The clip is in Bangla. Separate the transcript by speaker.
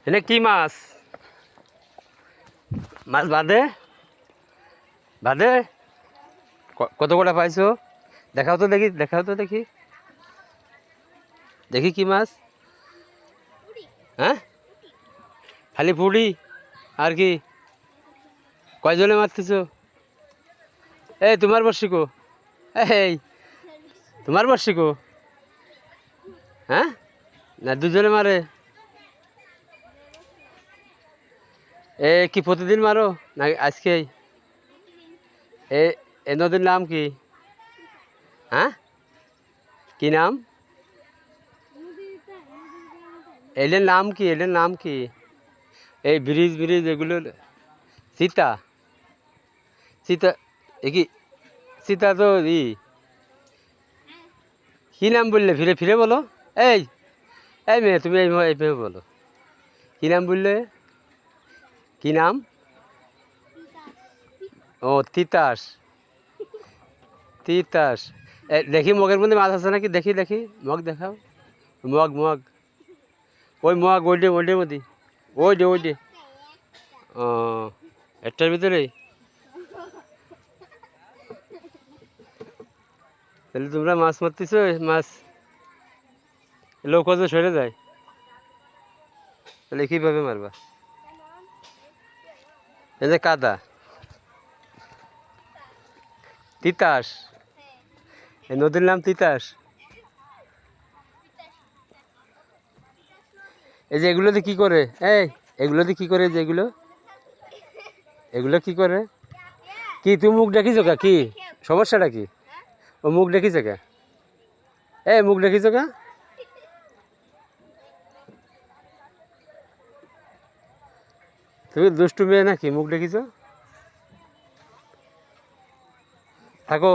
Speaker 1: এনে কি মাছ? মাছ বাঁধে বাঁধে কত কটা পাইছো? দেখাও তো দেখি, দেখাও তো দেখি, দেখি কি মাছ? হ্যাঁ, খালি পুড়ি আর কি? কয়জনে মারতেছো? এই তোমার বর্ষি কো? এই তোমার বর্ষি কো? হ্যাঁ, না দুজনে মারে? এ কি প্রতিদিন মারো না আজকেই? এ এ নদীর নাম কি? হ্যাঁ, কি নাম? এদের নাম কি? এদের নাম কি? এই ব্রিজ ব্রিজ এগুলো? সীতা, সীতা, এ কি সীতা তো কি নাম বললে? ফিরে ফিরে বলো। এই এই মেয়ে, তুমি এইভাবে বলো। কি নাম বললে? কি নাম? ও তিতাস, তিতাস। দেখি মগের মধ্যে মাছ আছে নাকি, দেখি দেখি, মগ দেখাও। মগ মগ, ওই মগ ওইডে ওইডের মধ্যে, ওইডে ওইডে। ও, একটার ভিতরেই? তাহলে তোমরা মাছ মারতেছো, মাছ লোক কত সরে যায়, তাহলে কীভাবে মারবা? এই যে কাদা, তিতাস, এই নদীর নাম তিতাস। এই যে এগুলোতে কি করে? এই এগুলোতে কি করে? যে এগুলো, এগুলো কি করে? কি তুমি মুখ দেখিছো কা? কি সমস্যাটা কি? ও মুখ দেখিছে কা? এই মুখ দেখিছো কা? তুমি দুষ্টু মেয়ে নাকি? মুখ দেখিছো? থাকো।